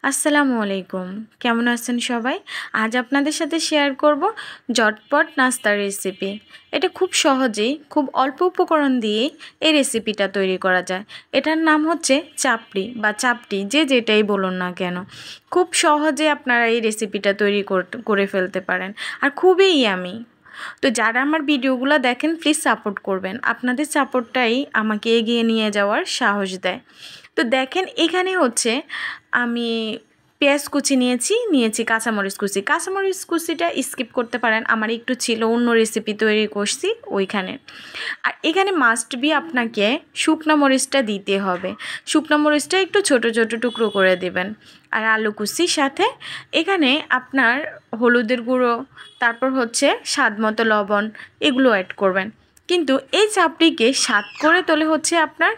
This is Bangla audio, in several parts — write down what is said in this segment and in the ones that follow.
আসসালামু আলাইকুম। কেমন আছেন সবাই? আজ আপনাদের সাথে শেয়ার করব ঝটপট নাস্তার রেসিপি। এটা খুব সহজেই খুব অল্প উপকরণ দিয়ে এই রেসিপিটা তৈরি করা যায়। এটার নাম হচ্ছে চাপড়ি বা চাপটি, যে যেটাই বলুন না কেন। খুব সহজে আপনারা এই রেসিপিটা তৈরি করে ফেলতে পারেন আর খুবই ইয়ামি। তো যারা আমার ভিডিওগুলো দেখেন প্লিজ সাপোর্ট করবেন। আপনাদের সাপোর্টটাই আমাকে এগিয়ে নিয়ে যাওয়ার সাহস দেয়। তো দেখেন এখানে হচ্ছে আমি পেঁয়াজ কুচি নিয়েছি কাঁচামরিচ কুচি। কাঁচামরিচ কুচিটা স্কিপ করতে পারেন, আমার একটু ছিল অন্য রেসিপি তৈরি করছি ওইখানে। আর এখানে মাস্ট বি আপনাকে শুকনো মরিচটা দিতে হবে। শুকনো মরিচটা একটু ছোট ছোট টুকরো করে দেবেন। আর আলু কুচির সাথে এখানে আপনার হলুদের গুঁড়ো, তারপর হচ্ছে স্বাদ মতো লবণ, এগুলো অ্যাড করবেন। কিন্তু এই চাপড়িকে স্বাদ করে তোলে হচ্ছে আপনার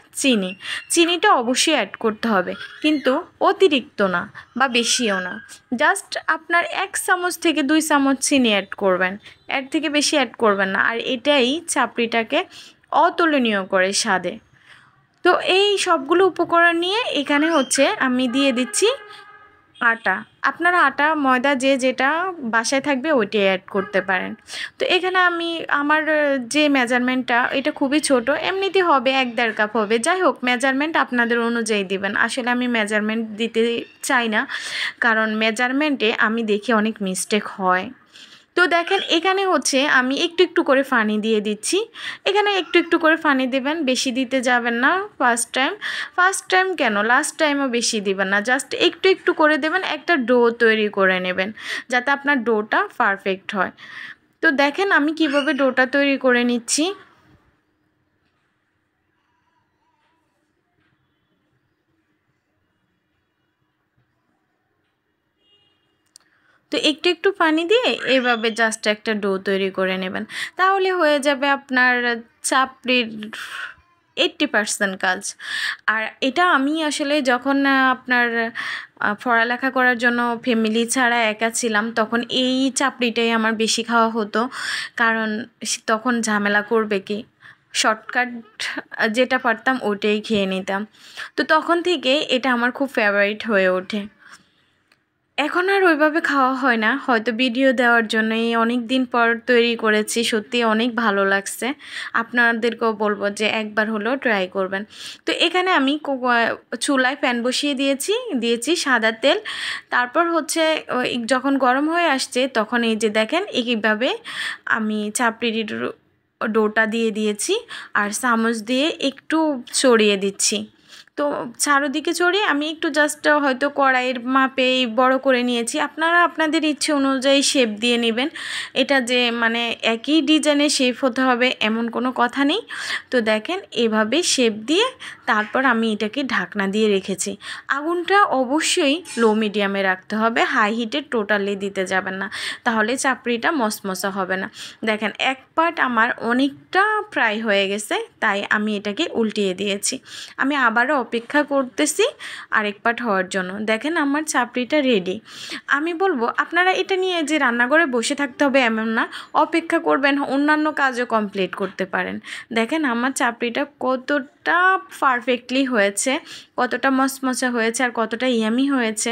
চিনিটা অবশ্যই অ্যাড করতে হবে, কিন্তু অতিরিক্ত না বা বেশিও না। জাস্ট আপনার 1 চামচ থেকে 2 চামচ চিনি অ্যাড করবেন, এর থেকে বেশি অ্যাড করবেন না। আর এটাই চাপড়িটাকে অতুলনীয় করে স্বাদে। তো এই সবগুলো উপকরণ নিয়ে এখানে হচ্ছে আমি দিয়ে দিচ্ছি আটা। আপনারা আটা ময়দা যে যেটা বাসায় থাকবে ওইটাই অ্যাড করতে পারেন। তো এখানে আমি আমার যে মেজারমেন্টটা এটা খুবই ছোট, এমনিতে হবে 1-1.5 কাপ হবে। যাই হোক, মেজারমেন্ট আপনাদের অনুযায়ী দিবেন। আসলে আমি মেজারমেন্ট দিতে চাই না, কারণ মেজারমেন্টে আমি দেখি অনেক মিস্টেক হয়। তো দেখেন এখানে হচ্ছে আমি একটু একটু করে পানি দিয়ে দিচ্ছি। এখানে একটু একটু করে পানি দেবেন, বেশি দিতে যাবেন না। ফার্স্ট টাইম কেন, লাস্ট টাইমও বেশি দিবেন না, জাস্ট একটু একটু করে দেবেন। একটা ডো তৈরি করে নেবেন যাতে আপনার ডোটা পারফেক্ট হয়। তো দেখেন আমি কিভাবে ডোটা তৈরি করে নিচ্ছি। তো একটু একটু পানি দিয়ে এভাবে জাস্ট একটা ডো তৈরি করে নেবেন, তাহলে হয়ে যাবে আপনার চাপড়ির 80% কাজ। আর এটা আমি আসলে যখন আপনার পড়ালেখা করার জন্য ফ্যামিলি ছাড়া একা ছিলাম, তখন এই চাপড়িটাই আমার বেশি খাওয়া হতো। কারণ তখন ঝামেলা করবে কি, শর্টকাট যেটা পারতাম ওটাই খেয়ে নিতাম। তো তখন থেকে এটা আমার খুব ফেভারিট হয়ে ওঠে। এখন আর ওইভাবে খাওয়া হয় না, হয়তো ভিডিও দেওয়ার জন্যই অনেক দিন পর তৈরি করেছি। সত্যি অনেক ভালো লাগছে। আপনাদেরকেও বলবো যে একবার হলেও ট্রাই করবেন। তো এখানে আমি চুলায় প্যান বসিয়ে দিয়েছি সাদা তেল। তারপর হচ্ছে যখন গরম হয়ে আসছে তখন এই যে দেখেন এইভাবে আমি চাপড়ির ডোটা দিয়ে দিয়েছি আর চামচ দিয়ে একটু ছড়িয়ে দিচ্ছি। তো চারদিকে ছড়িয়ে আমি একটু জাস্ট হয়তো কড়াইয়ের মাপে বড় করে নিয়েছি। আপনারা আপনাদের ইচ্ছে অনুযায়ী শেপ দিয়ে নেবেন। এটা যে মানে একই ডিজাইনের শেপ হতে হবে এমন কোনো কথা নেই। তো দেখেন এভাবে শেপ দিয়ে তারপর আমি এটাকে ঢাকনা দিয়ে রেখেছি। আগুনটা অবশ্যই লো মিডিয়ামে রাখতে হবে, হাই হিটে টোটালি দিতে যাবেন না, তাহলে চাপড়িটা মসমসা হবে না। দেখেন এক পার্ট আমার অনেকটা ফ্রাই হয়ে গেছে, তাই আমি এটাকে উল্টিয়ে দিয়েছি। আমি আবারও অপেক্ষা করতেছি আরেক পার্ট হওয়ার জন্য। দেখেন আমার চাপড়িটা রেডি। আমি বলবো আপনারা এটা নিয়ে যে রান্নাঘরে বসে থাকতে হবে এমন না, অপেক্ষা করবেন, অন্যান্য কাজও কমপ্লিট করতে পারেন। দেখেন আমার চাপড়িটা কতটা পারফেক্টলি হয়েছে, কতটা মচমচা হয়েছে আর কতটা ইয়ামি হয়েছে।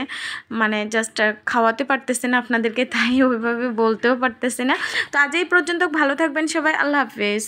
মানে জাস্ট খাওয়াতে পারতেছে না আপনাদেরকে, তাই ওইভাবে বলতেও পারতেছে না। তো আজ এই পর্যন্ত, ভালো থাকবেন সবাই, আল্লাহ হাফেজ।